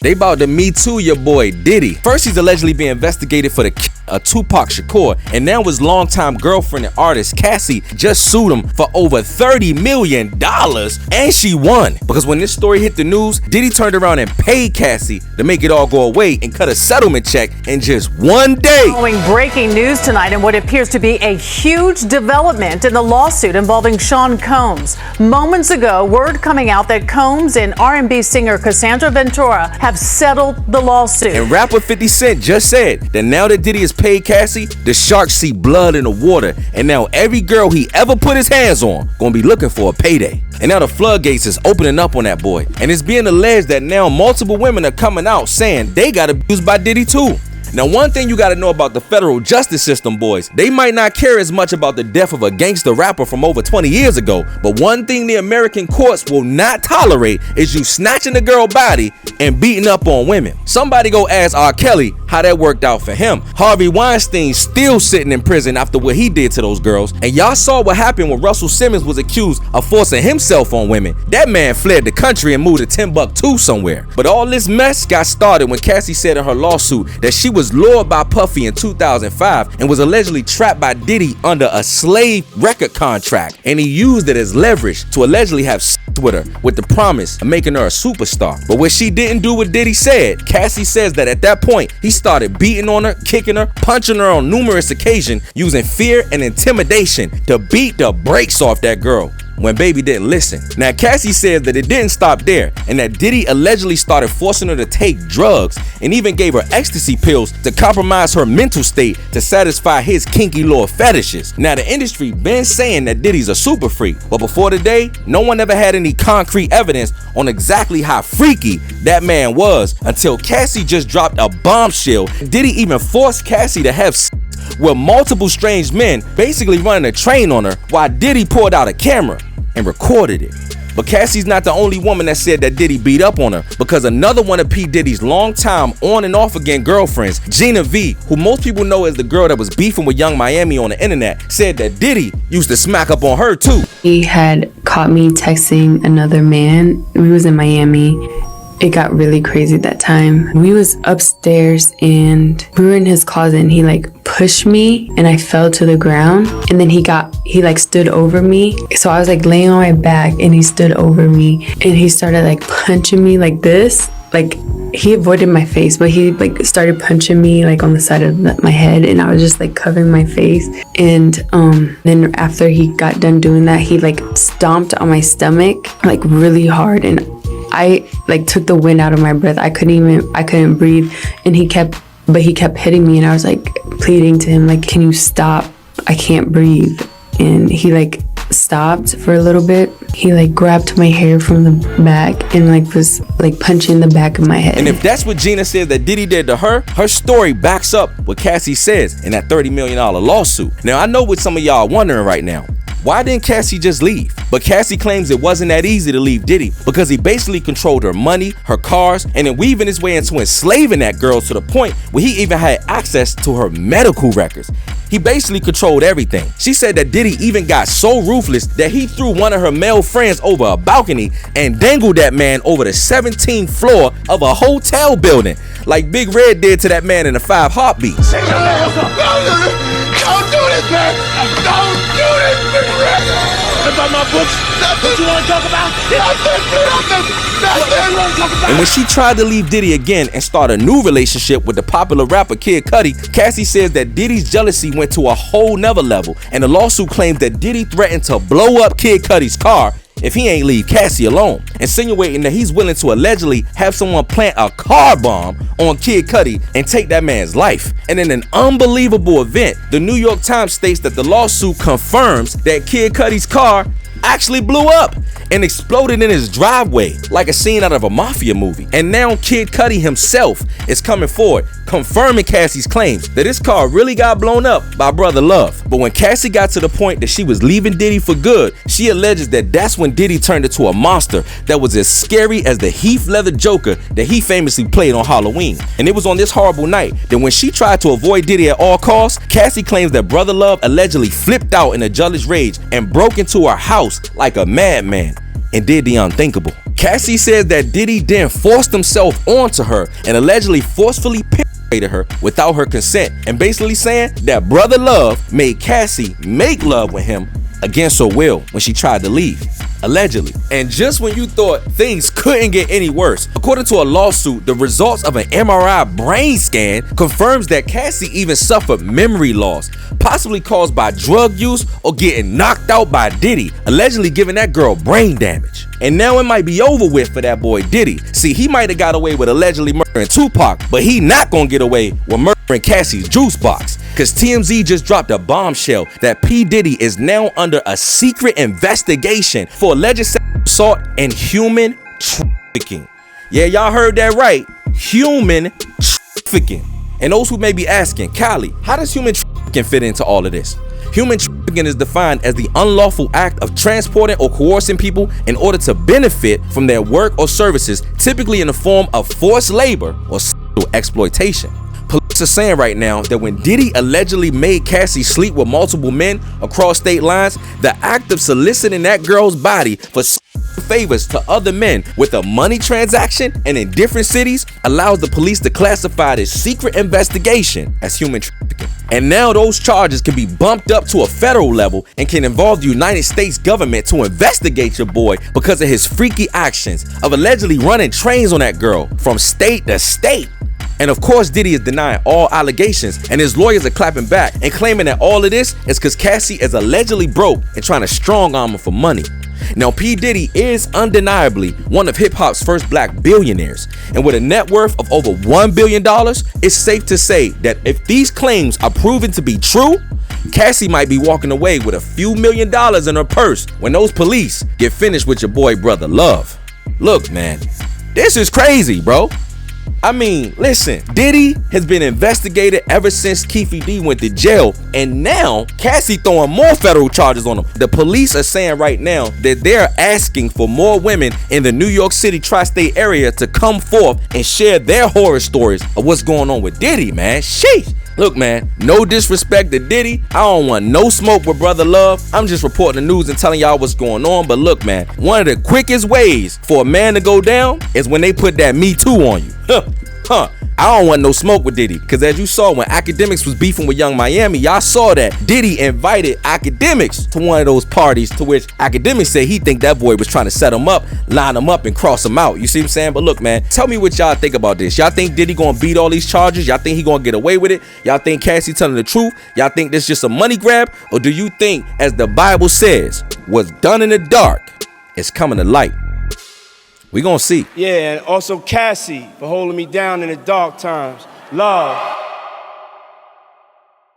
They about to Me Too your boy Diddy. First, he's allegedly being investigated for the killing of Tupac Shakur, and now his longtime girlfriend and artist Cassie just sued him for over $30 million, and she won. Because when this story hit the news, Diddy turned around and paid Cassie to make it all go away and cut a settlement check in just one day. Following breaking news tonight and what appears to be a huge development in the lawsuit involving Sean Combs. Moments ago, word coming out that Combs and R&B singer Cassandra Ventura have settled the lawsuit. And rapper 50 Cent just said that now that Diddy has paid Cassie, the sharks see blood in the water, and now every girl he ever put his hands on gonna be looking for a payday. And now the floodgates is opening up on that boy, and it's being alleged that now multiple women are coming out saying they got abused by Diddy too. Now, one thing you gotta know about the federal justice system, boys, they might not care as much about the death of a gangster rapper from over 20 years ago, but one thing the American courts will not tolerate is you snatching a girl body and beating up on women. Somebody go ask R. Kelly how that worked out for him. Harvey Weinstein's still sitting in prison after what he did to those girls, and y'all saw what happened when Russell Simmons was accused of forcing himself on women. That man fled the country and moved to Timbuktu somewhere. But all this mess got started when Cassie said in her lawsuit that she was lured by Puffy in 2005 and was allegedly trapped by Diddy under a slave record contract, and he used it as leverage to allegedly have sex with her with the promise of making her a superstar. But what she didn't do what Diddy said, Cassie says that at that point he started beating on her, kicking her, punching her on numerous occasions, using fear and intimidation to beat the brakes off that girl when baby didn't listen. Now, Cassie says that it didn't stop there, and that Diddy allegedly started forcing her to take drugs and even gave her ecstasy pills to compromise her mental state to satisfy his kinky lore fetishes. Now, the industry been saying that Diddy's a super freak, but before today, no one ever had any concrete evidence on exactly how freaky that man was until Cassie just dropped a bombshell. Diddy even forced Cassie to have sex with multiple strange men, basically running a train on her, while Diddy pulled out a camera and recorded it. But Cassie's not the only woman that said that Diddy beat up on her, because another one of P. Diddy's longtime on and off again girlfriends, Gina V, who most people know as the girl that was beefing with Young Miami on the internet, said that Diddy used to smack up on her too. He had caught me texting another man. We was in Miami. It got really crazy that time. We was upstairs and we were in his closet, and he like pushed me and I fell to the ground, and then he stood over me. So I was like laying on my back and he stood over me and he started like punching me like this. Like he avoided my face, but he like started punching me like on the side of my head, and I was just like covering my face. And then after he got done doing that, he like stomped on my stomach like really hard, and I like took the wind out of my breath. I couldn't breathe, and he kept hitting me, and I was like pleading to him like, can you stop? I can't breathe. And he like stopped for a little bit. He like grabbed my hair from the back and like was like punching the back of my head. And if that's what Gina said that Diddy did to her, her story backs up what Cassie says in that $30 million lawsuit. Now, I know what some of y'all are wondering right now. Why didn't Cassie just leave? But Cassie claims it wasn't that easy to leave Diddy, because he basically controlled her money, her cars, and then weaving his way into enslaving that girl to the point where he even had access to her medical records. He basically controlled everything. She said that Diddy even got so ruthless that he threw one of her male friends over a balcony and dangled that man over the 17th floor of a hotel building, like Big Red did to that man in the 5 Heartbeats. Don't do this, man! Don't do this, Big Red! About my books? What you want to talk about? Nothing! And when she tried to leave Diddy again and start a new relationship with the popular rapper Kid Cudi, Cassie says that Diddy's jealousy went to a whole nother level, and the lawsuit claims that Diddy threatened to blow up Kid Cudi's car if he ain't leave Cassie alone, insinuating that he's willing to allegedly have someone plant a car bomb on Kid Cudi and take that man's life. And in an unbelievable event, the New York Times states that the lawsuit confirms that Kid Cudi's car actually blew up and exploded in his driveway like a scene out of a mafia movie. And now Kid Cudi himself is coming forward, confirming Cassie's claims that his car really got blown up by Brother Love. But when Cassie got to the point that she was leaving Diddy for good, she alleges that that's when Diddy turned into a monster that was as scary as the Heath Ledger Joker that he famously played on Halloween. And it was on this horrible night that when she tried to avoid Diddy at all costs, Cassie claims that Brother Love allegedly flipped out in a jealous rage and broke into her house like a madman and did the unthinkable. Cassie says that Diddy then forced himself onto her and allegedly forcefully penetrated her without her consent, and basically saying that Brother Love made Cassie make love with him against her will when she tried to leave, allegedly. And just when you thought things couldn't get any worse, according to a lawsuit, the results of an MRI brain scan confirms that Cassie even suffered memory loss, possibly caused by drug use or getting knocked out by Diddy, allegedly giving that girl brain damage. And now it might be over with for that boy Diddy. See, he might have got away with allegedly murdering Tupac, but he not gonna get away with murdering Cassie's juice box. Cause TMZ just dropped a bombshell that P. Diddy is now under a secret investigation for alleged sexual assault and human trafficking. Yeah, y'all heard that right. Human trafficking. And those who may be asking, Kali, how does human trafficking fit into all of this? Human trafficking is defined as the unlawful act of transporting or coercing people in order to benefit from their work or services, typically in the form of forced labor or sexual exploitation. Police are saying right now that when Diddy allegedly made Cassie sleep with multiple men across state lines, the act of soliciting that girl's body for favors to other men with a money transaction and in different cities allows the police to classify this secret investigation as human trafficking. And now those charges can be bumped up to a federal level and can involve the United States government to investigate your boy because of his freaky actions of allegedly running trains on that girl from state to state. And of course, Diddy is denying all allegations, and his lawyers are clapping back and claiming that all of this is because Cassie is allegedly broke and trying to strong arm him for money. Now, P. Diddy is undeniably one of hip-hop's first black billionaires, and with a net worth of over $1 billion, it's safe to say that if these claims are proven to be true, Cassie might be walking away with a few $1 million in her purse when those police get finished with your boy Brother Love. Look, man, this is crazy, bro. I mean, listen, Diddy has been investigated ever since Keefe D went to jail, and now Cassie throwing more federal charges on him. The police are saying right now that they're asking for more women in the New York City tri-state area to come forth and share their horror stories of what's going on with Diddy, man. Sheesh. Look, man, no disrespect to Diddy. I don't want no smoke with Brother Love. I'm just reporting the news and telling y'all what's going on. But look, man, one of the quickest ways for a man to go down is when they put that Me Too on you. I don't want no smoke with Diddy, because as you saw when Academics was beefing with Young Miami, y'all saw that Diddy invited Academics to one of those parties, to which Academics said he think that boy was trying to set him up, line him up, and cross him out. You see what I'm saying? But look, man, tell me what y'all think about this. Y'all think Diddy gonna beat all these charges? Y'all think he gonna get away with it? Y'all think Cassie telling the truth? Y'all think this just a money grab? Or do you think, as the Bible says, what's done in the dark is coming to light? We gonna see. Yeah, and also Cassie for holding me down in the dark times. Love.